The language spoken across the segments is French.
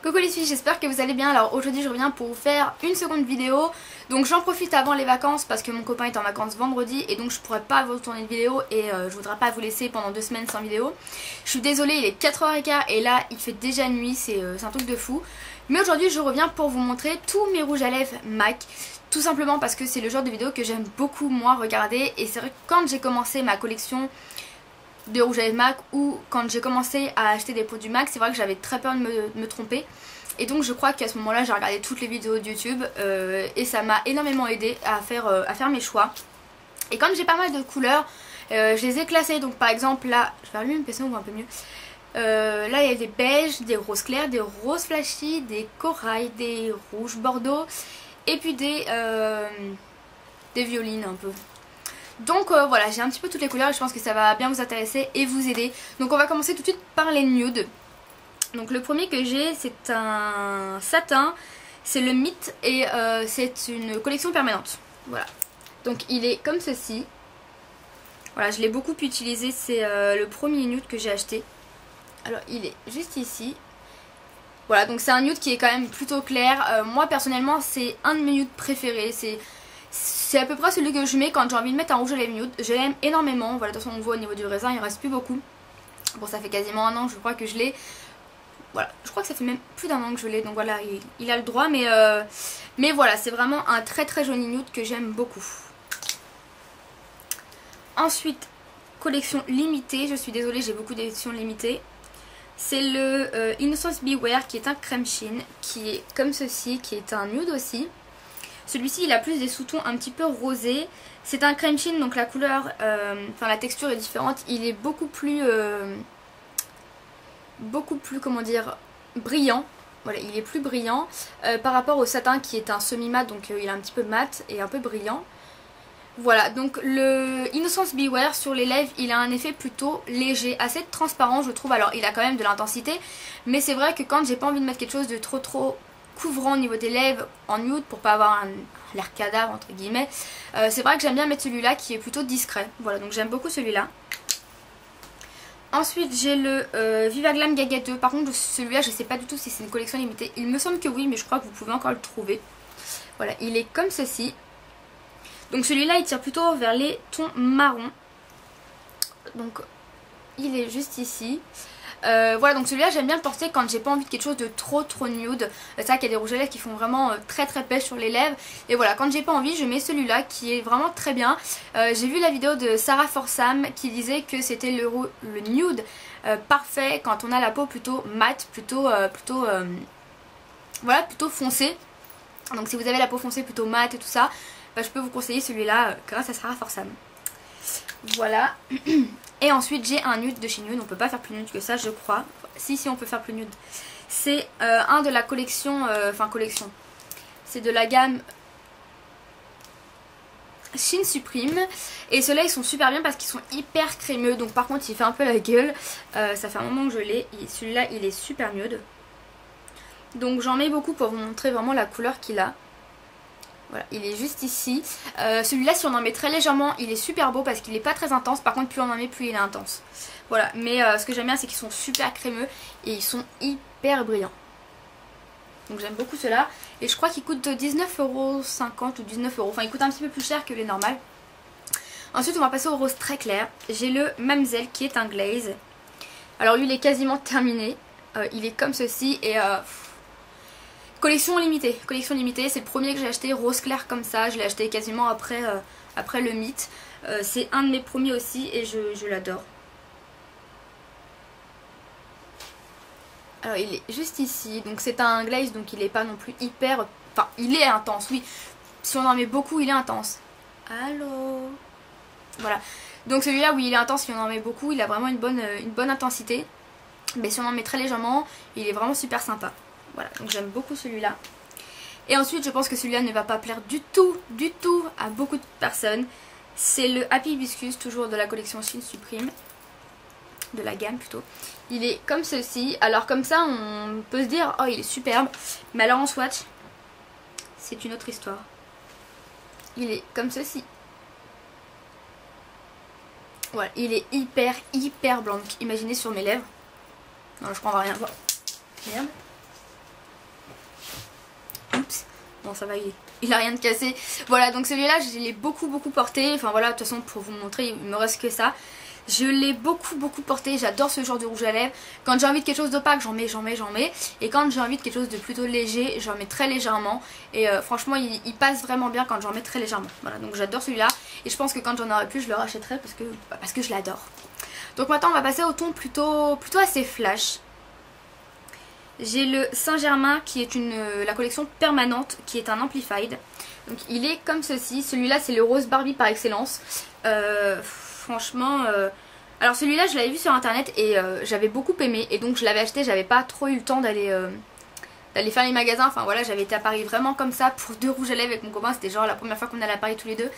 Coucou les filles, j'espère que vous allez bien. Alors aujourd'hui je reviens pour vous faire une seconde vidéo. Donc j'en profite avant les vacances parce que mon copain est en vacances vendredi et donc je pourrais pas vous tourner de vidéo et je voudrais pas vous laisser pendant 2 semaines sans vidéo. Je suis désolée, il est 4h15 et là il fait déjà nuit, c'est un truc de fou. Mais aujourd'hui je reviens pour vous montrer tous mes rouges à lèvres MAC. Tout simplement parce que c'est le genre de vidéo que j'aime beaucoup moi regarder. Et c'est vrai que quand j'ai commencé ma collection de rouge à lèvres MAC ou quand j'ai commencé à acheter des produits MAC, c'est vrai que j'avais très peur de me tromper. Et donc je crois qu'à ce moment là j'ai regardé toutes les vidéos de YouTube et ça m'a énormément aidé à faire mes choix. Et comme j'ai pas mal de couleurs, je les ai classées. Donc par exemple là, je vais allumer parce qu'on voit un peu mieux. Là il y a des beiges, des roses clairs, des roses flashy, des corails, des rouges bordeaux et puis des violines un peu. Donc voilà, j'ai un petit peu toutes les couleurs et je pense que ça va bien vous intéresser et vous aider. Donc on va commencer tout de suite par les nudes. Donc le premier que j'ai c'est un satin, c'est le Mythe et c'est une collection permanente. Voilà, donc il est comme ceci. Voilà, je l'ai beaucoup utilisé, c'est le premier nude que j'ai acheté. Alors il est juste ici. Voilà, donc c'est un nude qui est quand même plutôt clair. Moi personnellement c'est un de mes nudes préférés. C'est à peu près celui que je mets quand j'ai envie de mettre un rouge à lèvres nude. Je l'aime énormément. Voilà, de toute façon on voit au niveau du raisin il reste plus beaucoup. Bon, ça fait quasiment un an je crois que je l'ai. Voilà, je crois que ça fait même plus d'un an que je l'ai. Donc voilà, il a le droit. Mais voilà, c'est vraiment un très très joli nude que j'aime beaucoup. Ensuite, collection limitée. Je suis désolée, j'ai beaucoup d'éditions limitées. C'est le Innocence Beware qui est un crème chine. Qui est comme ceci, qui est un nude aussi. Celui-ci il a plus des sous-tons un petit peu rosés. C'est un crème chine donc la couleur, enfin la texture est différente. Il est beaucoup plus comment dire, brillant. Voilà, il est plus brillant par rapport au satin qui est un semi-mat. Donc il est un petit peu mat et un peu brillant. Voilà, donc le Innocence Beware sur les lèvres il a un effet plutôt léger, assez transparent je trouve. Alors il a quand même de l'intensité, mais c'est vrai que quand j'ai pas envie de mettre quelque chose de trop couvrant au niveau des lèvres en nude pour pas avoir l'air cadavre entre guillemets, c'est vrai que j'aime bien mettre celui-là qui est plutôt discret. Voilà, donc j'aime beaucoup celui-là. Ensuite j'ai le Viva Glam Gaga 2. Par contre celui-là je sais pas du tout si c'est une collection limitée. Il me semble que oui, mais je crois que vous pouvez encore le trouver. Voilà, il est comme ceci. Donc celui-là il tire plutôt vers les tons marron. Donc il est juste ici. Voilà, donc celui-là j'aime bien le porter quand j'ai pas envie de quelque chose de trop nude. C'est vrai qu'il y a des rouges à lèvres qui font vraiment très pêche sur les lèvres. Et voilà, quand j'ai pas envie je mets celui-là qui est vraiment très bien. J'ai vu la vidéo de Sarah Forsam qui disait que c'était le nude parfait quand on a la peau plutôt mate, voilà, plutôt foncée. Donc si vous avez la peau foncée plutôt mate et tout ça, bah, je peux vous conseiller celui-là grâce à Sarah Forsam. Voilà. Et ensuite j'ai un nude de chez Nude. On peut pas faire plus nude que ça je crois. Si on peut faire plus nude. C'est un de la collection, collection. C'est de la gamme Shin Supreme. Et ceux-là ils sont super bien parce qu'ils sont hyper crémeux. Donc par contre il fait un peu la gueule. Ça fait un moment que je l'ai. Celui-là il est super nude. Donc j'en mets beaucoup pour vous montrer vraiment la couleur qu'il a. Voilà, il est juste ici. Celui-là, si on en met très légèrement, il est super beau parce qu'il n'est pas très intense. Par contre, plus on en met, plus il est intense. Voilà, mais ce que j'aime bien, c'est qu'ils sont super crémeux et ils sont hyper brillants. Donc j'aime beaucoup ceux-là. Et je crois qu'ils coûtent 19,50€ ou 19€. Enfin, ils coûtent un petit peu plus cher que les normales. Ensuite, on va passer au rose très clair. J'ai le Mamselle qui est un glaze. Alors lui, il est quasiment terminé. Il est comme ceci et... collection limitée, c'est le premier que j'ai acheté, rose clair comme ça, je l'ai acheté quasiment après le Mythe. C'est un de mes premiers aussi et je l'adore. Alors il est juste ici, donc c'est un glaze donc il est pas non plus hyper... Enfin il est intense, oui, si on en met beaucoup il est intense. Allô. Voilà, donc celui-là oui il est intense si on en met beaucoup, il a vraiment une bonne intensité. Mais si on en met très légèrement, il est vraiment super sympa. Voilà, donc j'aime beaucoup celui-là. Et ensuite, je pense que celui-là ne va pas plaire du tout à beaucoup de personnes. C'est le Happy Hibiscus, toujours de la collection Shin Supreme. De la gamme plutôt. Il est comme ceci. Alors comme ça, on peut se dire, oh il est superbe. Mais alors en swatch, c'est une autre histoire. Il est comme ceci. Voilà, il est hyper blanc. Donc, imaginez sur mes lèvres. Non, je crois qu'on va rien voir. Merde. Bon ça va, il a rien de cassé. Voilà, donc celui-là je l'ai beaucoup porté. Enfin voilà, de toute façon pour vous montrer, il me reste que ça. Je l'ai beaucoup porté, j'adore ce genre de rouge à lèvres. Quand j'ai envie de quelque chose d'opaque, j'en mets. Et quand j'ai envie de quelque chose de plutôt léger, j'en mets très légèrement. Et franchement, il passe vraiment bien quand j'en mets très légèrement. Voilà, donc j'adore celui-là. Et je pense que quand j'en aurai plus, je le rachèterai parce que je l'adore. Donc maintenant, on va passer au ton plutôt assez flash. J'ai le Saint-Germain qui est la collection permanente, qui est un Amplified. Donc il est comme ceci. Celui-là, c'est le rose Barbie par excellence. Franchement, alors celui-là je l'avais vu sur internet et j'avais beaucoup aimé et donc je l'avais acheté. J'avais pas trop eu le temps d'aller faire les magasins. Enfin voilà, j'avais été à Paris vraiment comme ça pour 2 rouges à lèvres avec mon copain. C'était genre la première fois qu'on allait à Paris tous les deux.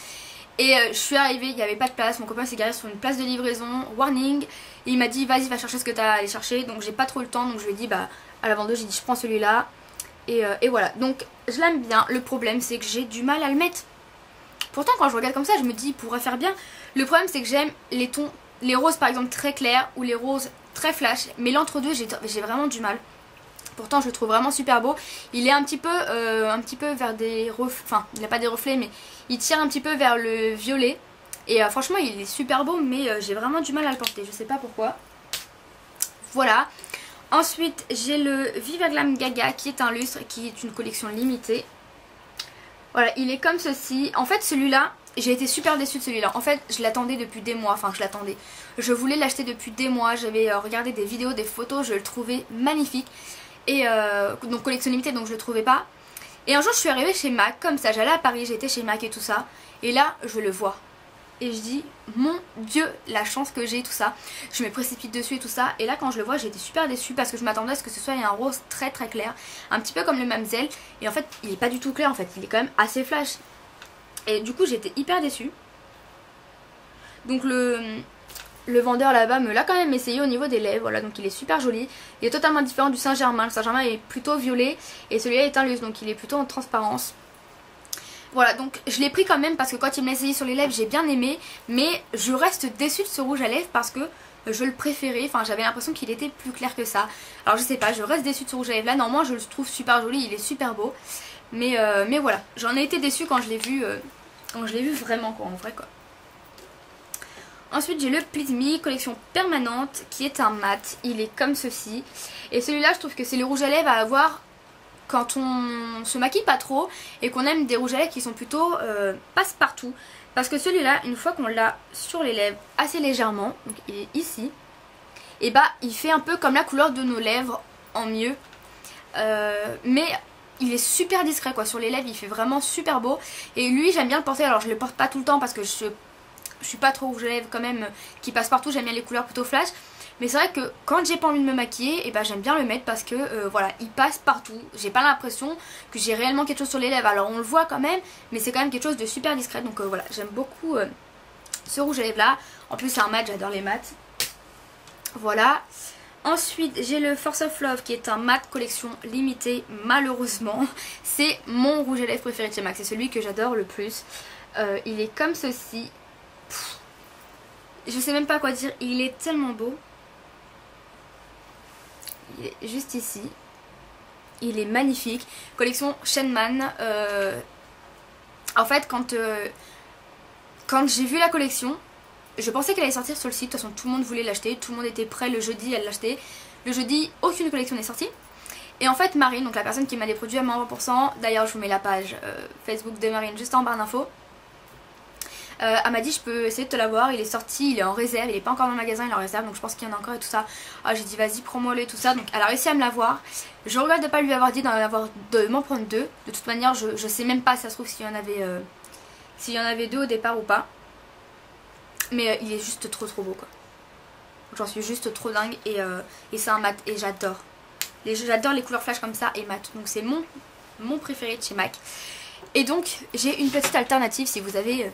Et je suis arrivée, il n'y avait pas de place. Mon copain s'est garé sur une place de livraison, warning. Et il m'a dit vas-y, va chercher ce que tu as à aller chercher. Donc j'ai pas trop eu le temps, donc je lui ai dit bah à la vendeuse, j'ai dit je prends celui-là. Et voilà, donc je l'aime bien. Le problème c'est que j'ai du mal à le mettre. Pourtant quand je regarde comme ça je me dis il pourrait faire bien. Le problème c'est que j'aime les tons, les roses par exemple très clairs ou les roses très flash. Mais l'entre-deux j'ai vraiment du mal. Pourtant je le trouve vraiment super beau. Il est un petit peu vers des reflets, enfin il n'a pas des reflets mais il tire un petit peu vers le violet. Et franchement il est super beau mais j'ai vraiment du mal à le porter, je sais pas pourquoi. Voilà. Ensuite j'ai le Viva Glam Gaga qui est un lustre, qui est une collection limitée. Voilà, il est comme ceci. En fait celui-là, j'ai été super déçue de celui-là. En fait je l'attendais depuis des mois, enfin je l'attendais. Je voulais l'acheter depuis des mois, j'avais regardé des vidéos, des photos, je le trouvais magnifique. Et donc collection limitée, donc je le trouvais pas. Et un jour je suis arrivée chez MAC, comme ça, j'allais à Paris, j'étais chez MAC et tout ça. Et là je le vois. Et je dis mon dieu la chance que j'ai, tout ça. Je me précipite dessus et tout ça. Et là quand je le vois j'ai été super déçue parce que je m'attendais à ce que ce soit un rose très clair. Un petit peu comme le Mamselle. Et en fait il est pas du tout clair en fait, il est quand même assez flash. Et du coup j'étais hyper déçue. Donc le vendeur là-bas me l'a quand même essayé au niveau des lèvres. Voilà, donc il est super joli. Il est totalement différent du Saint-Germain. Le Saint-Germain est plutôt violet et celui-là est un luxe, donc il est plutôt en transparence. Voilà, donc je l'ai pris quand même parce que quand il me l'a essayé sur les lèvres j'ai bien aimé. Mais je reste déçue de ce rouge à lèvres parce que je le préférais. Enfin j'avais l'impression qu'il était plus clair que ça. Alors je sais pas, je reste déçue de ce rouge à lèvres là. Normalement je le trouve super joli, il est super beau. Mais voilà, j'en ai été déçue quand je l'ai vu, vraiment quoi, en vrai quoi. Ensuite j'ai le Please Me, collection permanente, qui est un mat. Il est comme ceci. Et celui-là je trouve que c'est le rouge à lèvres à avoir quand on se maquille pas trop et qu'on aime des rouges à lèvres qui sont plutôt passe-partout. Parce que celui-là, une fois qu'on l'a sur les lèvres assez légèrement, donc il est ici, et bah il fait un peu comme la couleur de nos lèvres en mieux. Mais il est super discret quoi, sur les lèvres il fait vraiment super beau. Et lui j'aime bien le porter, alors je le porte pas tout le temps parce que je suis pas trop rouge à lèvres quand même qui passe partout, j'aime bien les couleurs plutôt flash. Mais c'est vrai que quand j'ai pas envie de me maquiller, et ben j'aime bien le mettre parce que voilà, il passe partout. J'ai pas l'impression que j'ai réellement quelque chose sur les lèvres. Alors on le voit quand même, mais c'est quand même quelque chose de super discret. Donc voilà, j'aime beaucoup ce rouge à lèvres là. En plus c'est un mat, j'adore les mats. Voilà. Ensuite j'ai le Force of Love qui est un mat collection limitée. Malheureusement c'est mon rouge à lèvres préféré de chez MAC. C'est celui que j'adore le plus. Il est comme ceci. Je sais même pas quoi dire, il est tellement beau. Il est juste ici. Il est magnifique. Collection Shenman. En fait quand j'ai vu la collection, je pensais qu'elle allait sortir sur le site. De toute façon tout le monde voulait l'acheter. Tout le monde était prêt le jeudi à l'acheter. Le jeudi aucune collection n'est sortie. Et en fait Marine, donc la personne qui m'a les produits à moins 20%, d'ailleurs je vous mets la page Facebook de Marine juste en barre d'infos. Elle m'a dit je peux essayer de te l'avoir, il est sorti, il est en réserve, il est pas encore dans le magasin, il est en réserve donc je pense qu'il y en a encore et tout ça. Ah j'ai dit vas-y prends-moi-le et tout ça, donc elle a réussi à me l'avoir. Je regrette de pas lui avoir dit de m'en prendre deux. De toute manière je sais même pas si ça se trouve s'il y en avait deux au départ ou pas. Mais il est juste trop beau quoi. J'en suis juste trop dingue et c'est un mat et j'adore. J'adore les couleurs flash comme ça et mat, donc c'est mon préféré de chez MAC. Et donc j'ai une petite alternative si vous avez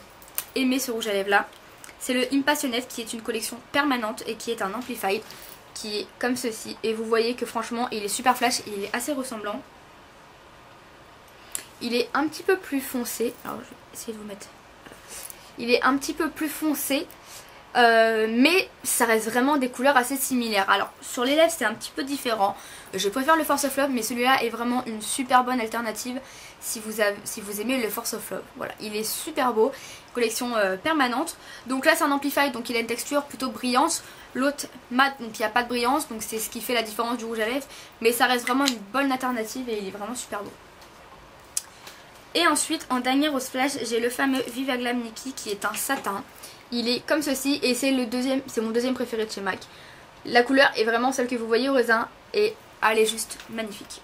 aimé ce rouge à lèvres là. C'est le Impassionate qui est une collection permanente et qui est un Amplified qui est comme ceci. Et vous voyez que franchement il est super flash, il est assez ressemblant. Il est un petit peu plus foncé. Alors je vais essayer de vous mettre. Il est un petit peu plus foncé. mais ça reste vraiment des couleurs assez similaires. Alors sur les lèvres c'est un petit peu différent, je préfère le Force of Love, mais celui-là est vraiment une super bonne alternative si vous aimez le Force of Love. Voilà, il est super beau, collection permanente. Donc là c'est un Amplified, donc il a une texture plutôt brillante. L'autre mat, donc il n'y a pas de brillance, donc c'est ce qui fait la différence du rouge à lèvres, mais ça reste vraiment une bonne alternative et il est vraiment super beau. Et ensuite en dernier rose flash j'ai le fameux Viva Glam Nikki qui est un satin. Il est comme ceci et c'est mon deuxième préféré de chez MAC. La couleur est vraiment celle que vous voyez au raisin et elle est juste magnifique.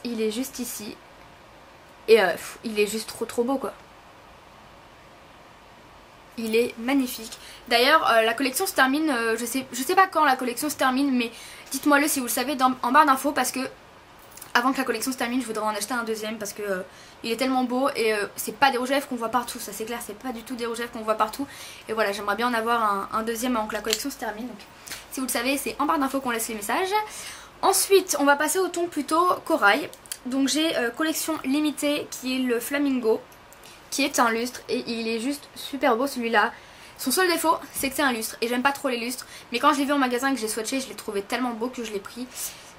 Il est juste ici et il est juste trop beau quoi. Il est magnifique. D'ailleurs la collection se termine, je sais pas quand la collection se termine, mais dites-moi le si vous le savez en barre d'infos, parce que avant que la collection se termine je voudrais en acheter un deuxième parce que il est tellement beau et c'est pas des rouges à lèvres qu'on voit partout, ça c'est clair, c'est pas du tout des rouges à lèvres qu'on voit partout. Et voilà, j'aimerais bien en avoir un deuxième avant que la collection se termine. Donc si vous le savez c'est en barre d'infos qu'on laisse les messages. Ensuite on va passer au ton plutôt corail. Donc j'ai collection limitée qui est le Flamingo, qui est un lustre et il est juste super beau celui-là. Son seul défaut c'est que c'est un lustre et j'aime pas trop les lustres, mais quand je l'ai vu en magasin et que j'ai swatché je l'ai trouvé tellement beau que je l'ai pris.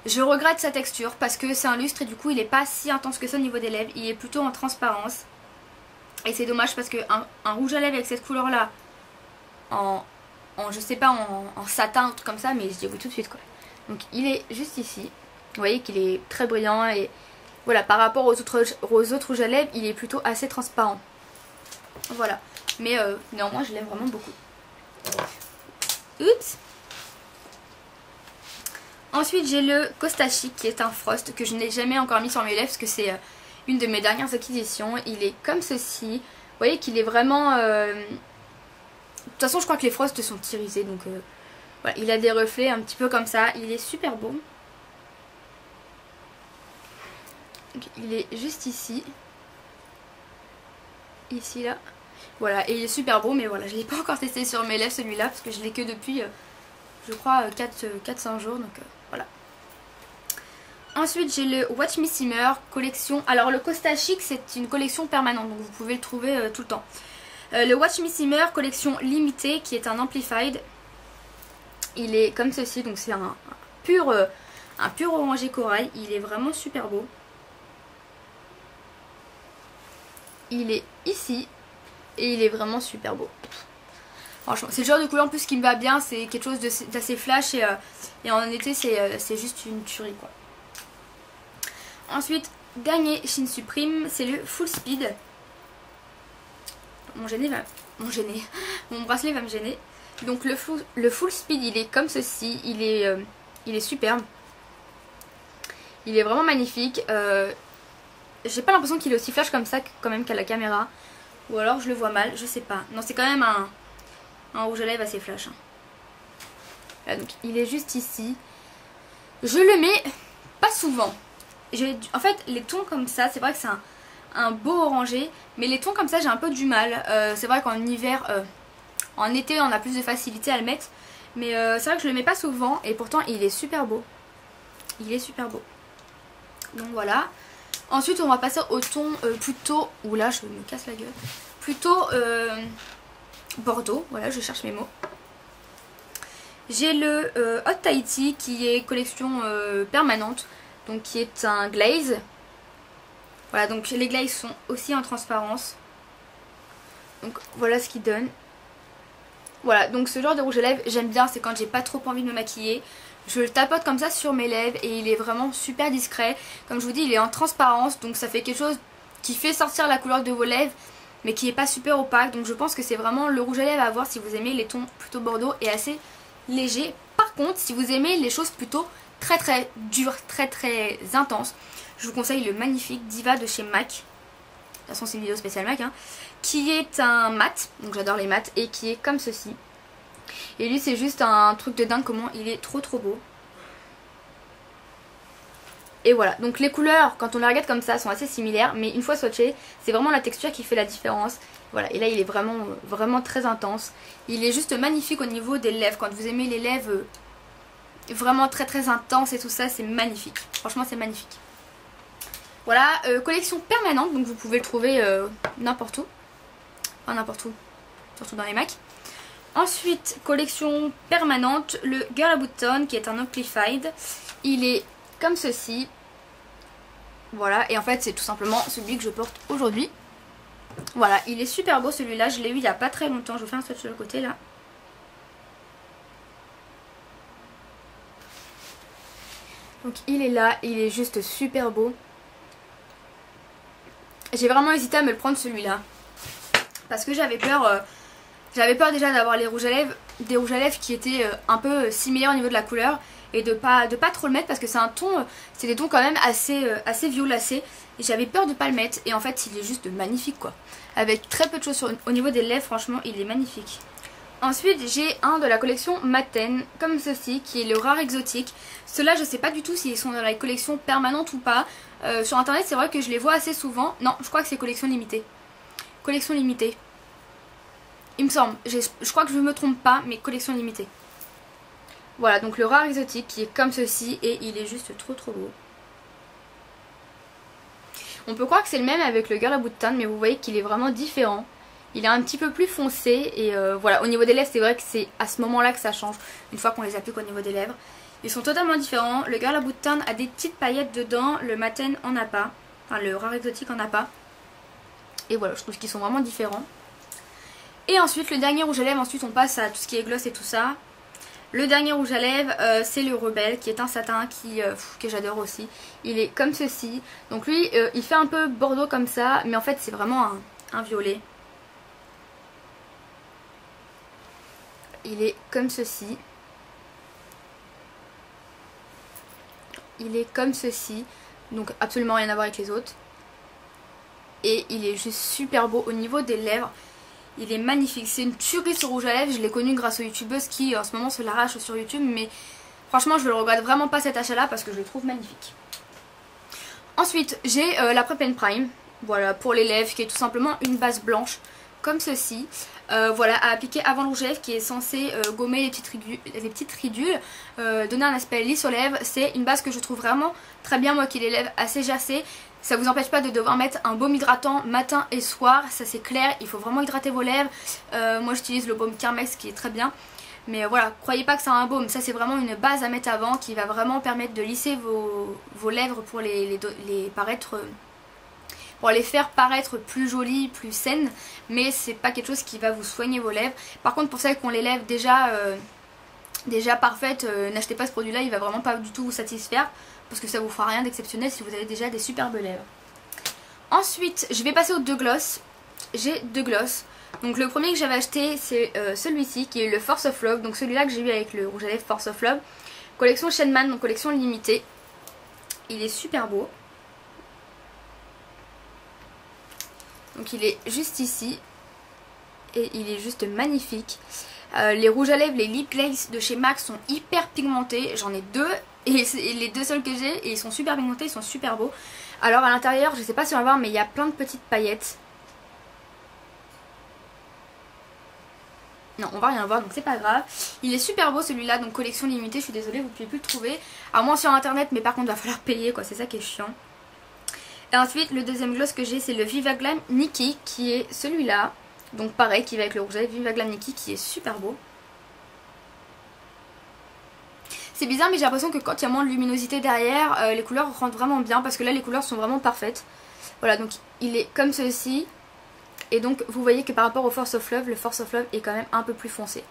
Je regrette sa texture parce que c'est un lustre et du coup il est pas si intense que ça au niveau des lèvres, il est plutôt en transparence. Et c'est dommage parce que un rouge à lèvres avec cette couleur là, je sais pas, en satin, un truc comme ça, mais je dis oui tout de suite quoi. Donc il est juste ici, vous voyez qu'il est très brillant et voilà, par rapport aux autres rouges à lèvres il est plutôt assez transparent. Voilà, mais néanmoins je l'aime vraiment beaucoup. Oups. Ensuite j'ai le Costa Chic qui est un frost que je n'ai jamais encore mis sur mes lèvres parce que c'est une de mes dernières acquisitions. Il est comme ceci, vous voyez qu'il est vraiment... De toute façon je crois que les frosts sont irisés, donc voilà, il a des reflets un petit peu comme ça, il est super beau. Donc, il est juste ici, là, voilà, et il est super beau, mais voilà, je ne l'ai pas encore testé sur mes lèvres celui-là parce que je l'ai que depuis je crois 4-5 jours, donc voilà. Ensuite j'ai le Watch Me Simmer collection. Alors le Costa Chic c'est une collection permanente, donc vous pouvez le trouver tout le temps. Le Watch Me Simmer collection limitée qui est un Amplified. Il est comme ceci, donc c'est un pur orangé corail. Il est vraiment super beau. Il est ici et il est vraiment super beau. Franchement, c'est le genre de couleur en plus qui me va bien, c'est quelque chose d'assez flash et en été c'est juste une tuerie quoi. Ensuite, dernier Shin Supreme, c'est le Full Speed. Mon bracelet va me gêner. Donc le Full Speed il est comme ceci, il est superbe. Il est vraiment magnifique. J'ai pas l'impression qu'il est aussi flash comme ça quand même qu'à la caméra. Ou alors je le vois mal, je sais pas. Non, c'est quand même un rouge à lèvres assez flash. Là, donc il est juste ici. Je le mets pas souvent. En fait les tons comme ça, c'est vrai que c'est un beau orangé, mais les tons comme ça j'ai un peu du mal. C'est vrai qu'en hiver, en été on a plus de facilité à le mettre, mais c'est vrai que je le mets pas souvent et pourtant il est super beau. Il est super beau. Donc voilà. Ensuite on va passer au ton plutôt... Oula, je me casse la gueule. Plutôt Bordeaux, voilà, je cherche mes mots. J'ai le Hot Tahiti qui est collection permanente, donc qui est un glaze. Voilà, donc les glazes sont aussi en transparence. Donc voilà ce qu'il donne. Voilà, donc ce genre de rouge à lèvres j'aime bien, c'est quand j'ai pas trop envie de me maquiller. Je le tapote comme ça sur mes lèvres et il est vraiment super discret. Comme je vous dis, il est en transparence, donc ça fait quelque chose qui fait sortir la couleur de vos lèvres, mais qui est pas super opaque. Donc je pense que c'est vraiment le rouge à lèvres à avoir si vous aimez les tons plutôt bordeaux et assez légers. Par contre, si vous aimez les choses plutôt très dures, très intenses, je vous conseille le magnifique Diva de chez MAC. De toute façon c'est une vidéo spéciale MAC, hein, qui est un mat, donc j'adore les mats, et qui est comme ceci. Et lui c'est juste un truc de dingue comment il est trop beau. Et voilà, donc les couleurs quand on les regarde comme ça sont assez similaires, mais une fois swatché c'est vraiment la texture qui fait la différence. Voilà, et là il est vraiment très intense. Il est juste magnifique au niveau des lèvres. Quand vous aimez les lèvres vraiment très intenses et tout ça, c'est magnifique. Franchement c'est magnifique. Voilà, collection permanente, donc vous pouvez le trouver n'importe où. pas n'importe où, surtout dans les Macs. Ensuite, collection permanente, le Girl About Town qui est un Amplified. Il est comme ceci. Voilà, et en fait c'est tout simplement celui que je porte aujourd'hui. Voilà, il est super beau celui-là, je l'ai eu il y a pas très longtemps. Je vous fais un swatch sur le côté là. Donc il est là, il est juste super beau. J'ai vraiment hésité à me le prendre celui-là. Parce que j'avais peur déjà d'avoir les rouges à lèvres, des rouges à lèvres qui étaient un peu similaires au niveau de la couleur. Et de pas trop le mettre parce que c'est un ton, c'est des tons quand même assez violacés. Et j'avais peur de pas le mettre. Et en fait il est juste magnifique quoi. Avec très peu de choses au niveau des lèvres, franchement il est magnifique. Ensuite j'ai un de la collection Maten, comme ceci, qui est le rare exotique. Ceux-là je sais pas du tout s'ils sont dans la collection permanente ou pas. Sur internet c'est vrai que je les vois assez souvent. Non, je crois que c'est collection limitée. Collection limitée. Il me semble, je crois que je me trompe pas, mais collection limitée. Voilà, donc le rare exotique qui est comme ceci et il est juste trop beau. On peut croire que c'est le même avec le Girl About Town, mais vous voyez qu'il est vraiment différent. Il est un petit peu plus foncé et voilà, au niveau des lèvres c'est vrai que c'est à ce moment là que ça change, une fois qu'on les applique au niveau des lèvres. Ils sont totalement différents, le Girl About Town a des petites paillettes dedans, le Maten en a pas, enfin le rare exotique en a pas. Et voilà, je trouve qu'ils sont vraiment différents. Et ensuite le dernier rouge à lèvres, ensuite on passe à tout ce qui est gloss et tout ça. Le dernier rouge à lèvres c'est le Rebelle qui est un satin que j'adore aussi. Il est comme ceci. Donc lui il fait un peu bordeaux comme ça, mais en fait c'est vraiment un violet. Il est comme ceci. Il est comme ceci. Donc absolument rien à voir avec les autres. Et il est juste super beau au niveau des lèvres. Il est magnifique, c'est une tuerie ce rouge à lèvres. Je l'ai connu grâce aux youtubeuses qui en ce moment se l'arrachent sur YouTube. Mais franchement je ne regrette vraiment pas cet achat là parce que je le trouve magnifique. Ensuite j'ai la Prep & Prime. Voilà, pour les lèvres, qui est tout simplement une base blanche comme ceci. Voilà, à appliquer avant le rouge à lèvres, qui est censé gommer les petites ridules, donner un aspect lisse aux lèvres. C'est une base que je trouve vraiment très bien, moi qui ai les lèvres assez gercées. Ça vous empêche pas de devoir mettre un baume hydratant matin et soir, ça c'est clair, il faut vraiment hydrater vos lèvres. Moi j'utilise le baume Carmex qui est très bien. Mais voilà, croyez pas que c'est un baume, ça c'est vraiment une base à mettre avant qui va vraiment permettre de lisser vos lèvres pour pour les faire paraître plus jolies, plus saines. Mais c'est pas quelque chose qui va vous soigner vos lèvres. Par contre pour celles qui ont les lèvres déjà parfaites, n'achetez pas ce produit là, il va vraiment pas du tout vous satisfaire. Parce que ça vous fera rien d'exceptionnel si vous avez déjà des superbes lèvres. Ensuite je vais passer aux deux gloss. J'ai deux gloss. Donc le premier que j'avais acheté c'est celui-ci qui est le Force of Love. Donc celui-là que j'ai eu avec le rouge à lèvres Force of Love. Collection Shenman, donc collection limitée. Il est super beau. Donc il est juste ici. Et il est juste magnifique. Les rouges à lèvres, les lip glaze de chez MAC sont hyper pigmentés. J'en ai deux. Et les deux seuls que j'ai, et ils sont super pigmentés, ils sont super beaux. Alors à l'intérieur, je sais pas si on va voir, mais il y a plein de petites paillettes. Non, on va rien voir, donc c'est pas grave. Il est super beau celui-là, donc collection limitée, je suis désolée, vous pouvez plus le trouver. À moins sur internet, mais par contre, il va falloir payer, quoi, c'est ça qui est chiant. Et ensuite, le deuxième gloss que j'ai, c'est le Viva Glam Nikki, qui est celui-là. Donc pareil, qui va avec le rouge à lèvres Viva Glam Nikki, qui est super beau. C'est bizarre mais j'ai l'impression que quand il y a moins de luminosité derrière, les couleurs rentrent vraiment bien parce que là les couleurs sont vraiment parfaites. Voilà, donc il est comme ceci. Et donc vous voyez que par rapport au Force of Love, le Force of Love est quand même un peu plus foncé.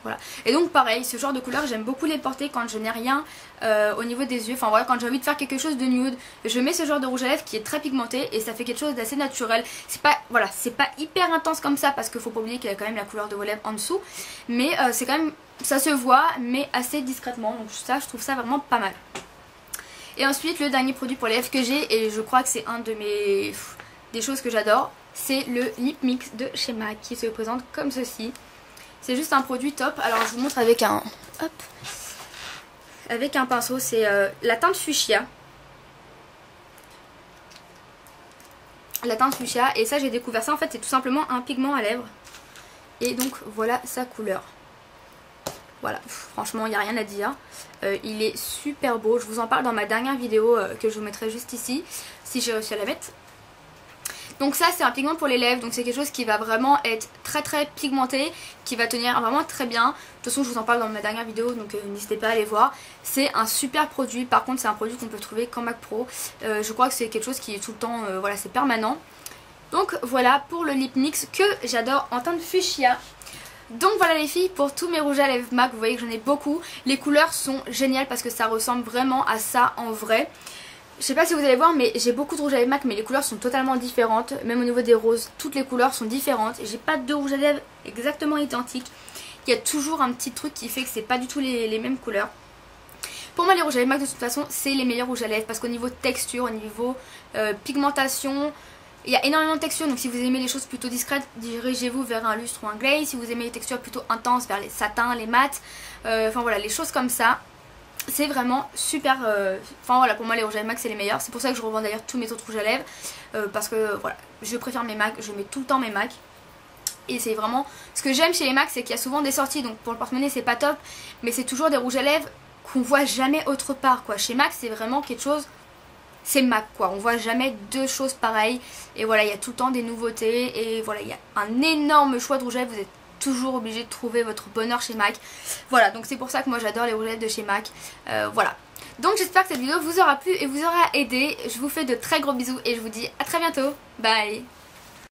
Voilà. Et donc pareil, ce genre de couleurs j'aime beaucoup les porter quand je n'ai rien au niveau des yeux. Enfin voilà, quand j'ai envie de faire quelque chose de nude, je mets ce genre de rouge à lèvres qui est très pigmenté et ça fait quelque chose d'assez naturel. C'est pas, voilà, c'est pas hyper intense comme ça parce qu'il faut pas oublier qu'il y a quand même la couleur de vos lèvres en dessous. Mais c'est quand même, ça se voit mais assez discrètement. Donc ça, je trouve ça vraiment pas mal. Et ensuite le dernier produit pour les lèvres que j'ai, et je crois que c'est un de des choses que j'adore, c'est le Lip Mix de chez MAC qui se présente comme ceci. C'est juste un produit top. Alors je vous montre avec un pinceau. C'est la teinte fuchsia. La teinte fuchsia. Et ça j'ai découvert ça. En fait c'est tout simplement un pigment à lèvres. Et donc voilà sa couleur. Voilà, franchement il n'y a rien à dire. Il est super beau. Je vous en parle dans ma dernière vidéo que je vous mettrai juste ici. Si j'ai réussi à la mettre. Donc ça c'est un pigment pour les lèvres, donc c'est quelque chose qui va vraiment être très très pigmenté, qui va tenir vraiment très bien. De toute façon je vous en parle dans ma dernière vidéo, donc n'hésitez pas à aller voir. C'est un super produit, par contre c'est un produit qu'on peut trouver qu'en Mac Pro. Je crois que c'est quelque chose qui est tout le temps, voilà, c'est permanent. Donc voilà pour le lip mix que j'adore en teinte fuchsia. Donc voilà les filles pour tous mes rouges à lèvres MAC, vous voyez que j'en ai beaucoup. Les couleurs sont géniales parce que ça ressemble vraiment à ça en vrai. Je sais pas si vous allez voir mais j'ai beaucoup de rouges à lèvres MAC mais les couleurs sont totalement différentes. Même au niveau des roses, toutes les couleurs sont différentes. J'ai pas deux rouges à lèvres exactement identiques. Il y a toujours un petit truc qui fait que c'est pas du tout les mêmes couleurs. Pour moi les rouges à lèvres MAC de toute façon c'est les meilleurs rouges à lèvres parce qu'au niveau texture, au niveau pigmentation, il y a énormément de textures, donc si vous aimez les choses plutôt discrètes, dirigez-vous vers un lustre ou un glaze. Si vous aimez les textures plutôt intenses, vers les satins, les mats, enfin voilà, les choses comme ça. C'est vraiment super, enfin voilà, pour moi les rouges à lèvres MAC c'est les meilleurs. C'est pour ça que je revends d'ailleurs tous mes autres rouges à lèvres, parce que voilà, je préfère mes MAC, je mets tout le temps mes MAC. Et c'est vraiment, ce que j'aime chez les MAC c'est qu'il y a souvent des sorties, donc pour le porte-monnaie c'est pas top, mais c'est toujours des rouges à lèvres qu'on voit jamais autre part quoi. Chez MAC c'est vraiment quelque chose... C'est MAC quoi, on voit jamais deux choses pareilles. Et voilà, il y a tout le temps des nouveautés. Et voilà, il y a un énorme choix de rouge à lèvres. Vous êtes toujours obligé de trouver votre bonheur chez MAC. Voilà, donc c'est pour ça que moi j'adore les rouges à lèvres de chez MAC. Voilà. Donc j'espère que cette vidéo vous aura plu et vous aura aidé. Je vous fais de très gros bisous et je vous dis à très bientôt. Bye.